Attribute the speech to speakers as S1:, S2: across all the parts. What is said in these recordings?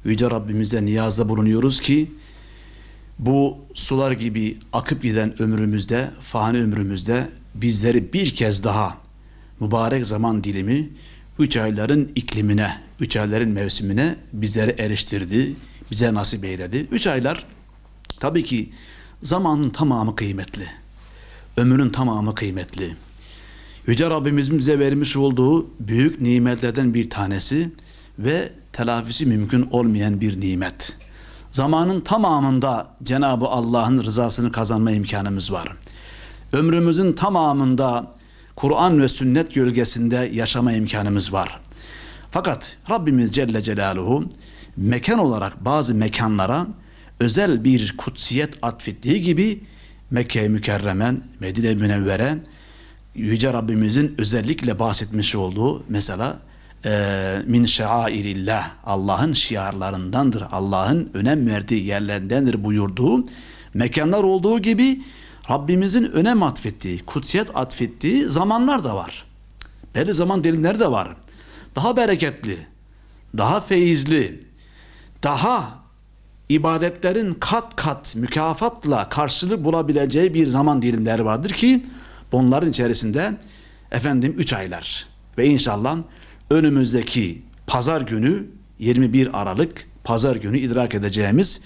S1: Yüce Rabbimize niyazda bulunuyoruz ki bu sular gibi akıp giden ömrümüzde, fani ömrümüzde bizleri bir kez daha mübarek zaman dilimi 3 ayların iklimine, 3 ayların mevsimine bizleri eriştirdi, bize nasip eyledi. 3 aylar tabii ki zamanın tamamı kıymetli, ömrün tamamı kıymetli. Yüce Rabbimizin bize vermiş olduğu büyük nimetlerden bir tanesi ve telafisi mümkün olmayan bir nimet. Zamanın tamamında Cenab-ı Allah'ın rızasını kazanma imkanımız var. Ömrümüzün tamamında Kur'an ve sünnet gölgesinde yaşama imkanımız var. Fakat Rabbimiz Celle Celaluhu mekan olarak bazı mekanlara özel bir kutsiyet atfettiği gibi Mekke-i Mükerreme, Medine-i Münevvere, Yüce Rabbimizin özellikle bahsetmiş olduğu mesela min şairillah, Allah'ın şiarlarındandır, Allah'ın önem verdiği yerlerindendir buyurduğu mekanlar olduğu gibi Rabbimizin önem atfettiği, kutsiyet atfettiği zamanlar da var. Belli zaman dilimleri de var. Daha bereketli, daha feyizli, daha ibadetlerin kat kat mükafatla karşılık bulabileceği bir zaman dilimleri vardır ki bunların içerisinde 3 aylar ve inşallah önümüzdeki pazar günü 21 Aralık pazar günü idrak edeceğimiz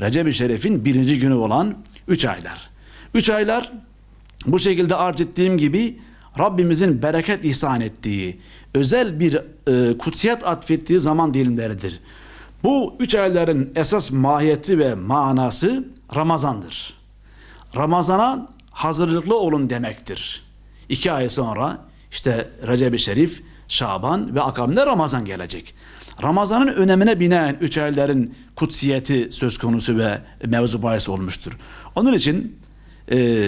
S1: Recep-i Şerif'in 1. günü olan 3 aylar. 3 aylar bu şekilde arz ettiğim gibi Rabbimizin bereket ihsan ettiği, özel bir kutsiyet atfettiği zaman dilimleridir. Bu 3 ayların esas mahiyeti ve manası Ramazan'dır. Ramazan'a hazırlıklı olun demektir. 2 ay sonra işte Recep-i Şerif, Şaban ve akabinde Ramazan gelecek. Ramazan'ın önemine binaen 3 ayların kutsiyeti söz konusu ve mevzu bahis olmuştur. Onun için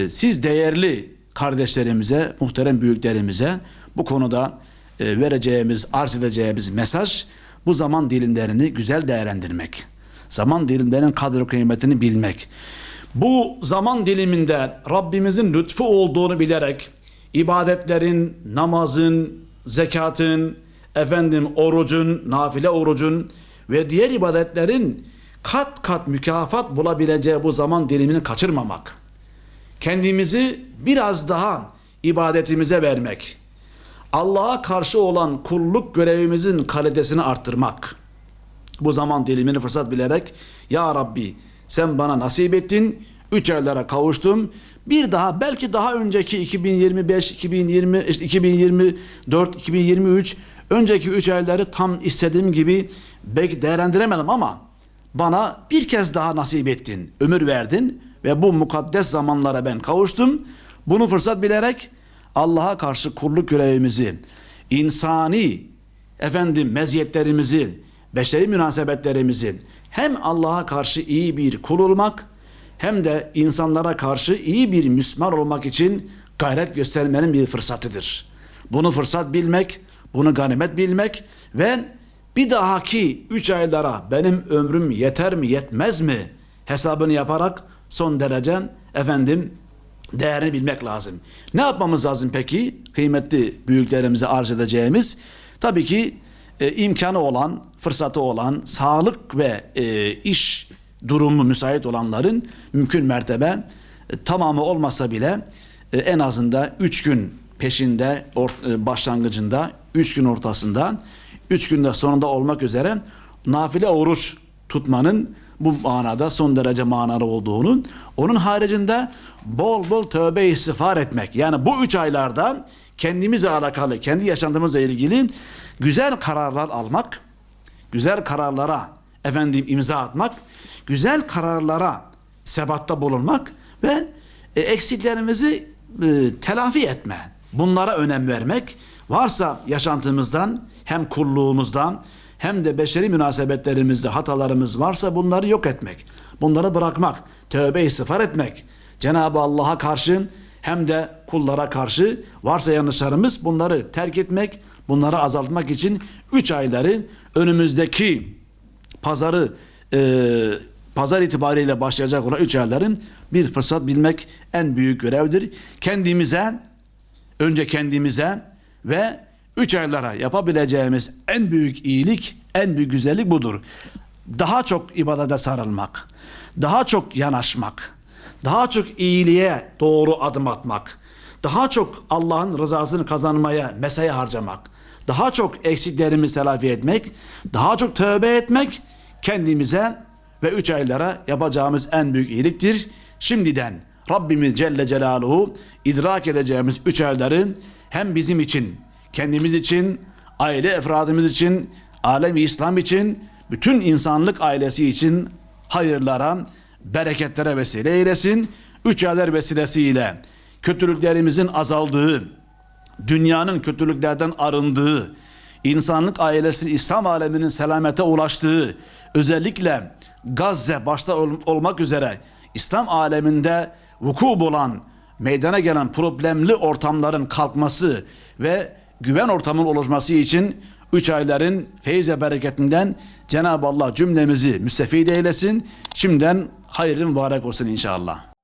S1: siz değerli kardeşlerimize, muhterem büyüklerimize bu konuda vereceğimiz, arz edeceğimiz mesaj bu zaman dilimlerini güzel değerlendirmek. Zaman dilimlerinin kadri kıymetini bilmek. Bu zaman diliminde Rabbimizin lütfu olduğunu bilerek ibadetlerin, namazın, zekatın, orucun, nafile orucun ve diğer ibadetlerin kat kat mükafat bulabileceği bu zaman dilimini kaçırmamak. Kendimizi biraz daha ibadetimize vermek. Allah'a karşı olan kulluk görevimizin kalitesini arttırmak. Bu zaman dilimini fırsat bilerek ya Rabbi sen bana nasip ettin, 3 aylara kavuştum. Bir daha belki daha önceki 2025, 2020, 2024, 2023 önceki 3 ayları tam istediğim gibi belki değerlendiremedim ama bana bir kez daha nasip ettin, ömür verdin ve bu mukaddes zamanlara ben kavuştum. Bunu fırsat bilerek Allah'a karşı kulluk görevimizi, insani meziyetlerimizi, beşeri münasebetlerimizi hem Allah'a karşı iyi bir kul olmak hem de insanlara karşı iyi bir Müslüman olmak için gayret göstermenin bir fırsatıdır. Bunu fırsat bilmek, bunu ganimet bilmek ve bir dahaki 3 aylara benim ömrüm yeter mi yetmez mi hesabını yaparak son derece değerini bilmek lazım. Ne yapmamız lazım peki? Kıymetli büyüklerimize arz edeceğimiz tabii ki imkanı olan, fırsatı olan, sağlık ve iş durumu müsait olanların mümkün mertebe tamamı olmasa bile en azından 3 gün peşinde, başlangıcında, 3 gün ortasında, 3 günde sonunda olmak üzere nafile oruç tutmanın bu manada son derece manalı olduğunu, onun haricinde bol bol tövbe istiğfar etmek. Yani bu 3 aylarda kendimizle alakalı, kendi yaşantımızla ilgili güzel kararlar almak, güzel kararlara imza atmak, güzel kararlara sebatta bulunmak ve eksiklerimizi telafi etme. Bunlara önem vermek. Varsa yaşantımızdan hem kulluğumuzdan hem de beşeri münasebetlerimizde hatalarımız varsa bunları yok etmek. Bunları bırakmak, tövbe istiğfar etmek. Cenab-ı Allah'a karşı hem de kullara karşı varsa yanlışlarımız bunları terk etmek, bunları azaltmak için 3 ayları önümüzdeki pazar itibariyle başlayacak olan 3 ayların bir fırsat bilmek en büyük görevdir. Önce kendimize ve 3 aylara yapabileceğimiz en büyük iyilik, en büyük güzellik budur. daha çok ibadete sarılmak, daha çok yanaşmak, daha çok iyiliğe doğru adım atmak, daha çok Allah'ın rızasını kazanmaya mesai harcamak, daha çok eksiklerimizi telafi etmek, daha çok tövbe etmek kendimize ve 3 aylara yapacağımız en büyük iyiliktir. Şimdiden Rabbimiz Celle Celaluhu idrak edeceğimiz 3 ayların hem bizim için, kendimiz için, aile efradımız için, alem-i İslam için, bütün insanlık ailesi için hayırlara, bereketlere vesile eylesin. 3 aylar vesilesiyle kötülüklerimizin azaldığı, dünyanın kötülüklerden arındığı, insanlık ailesi İslam aleminin selamete ulaştığı, özellikle Gazze başta olmak üzere İslam aleminde vuku bulan, meydana gelen problemli ortamların kalkması ve güven ortamının oluşması için 3 ayların feyiz ve bereketinden Cenab-ı Allah cümlemizi müstefid eylesin. Şimdiden hayırlı mübarek olsun inşallah.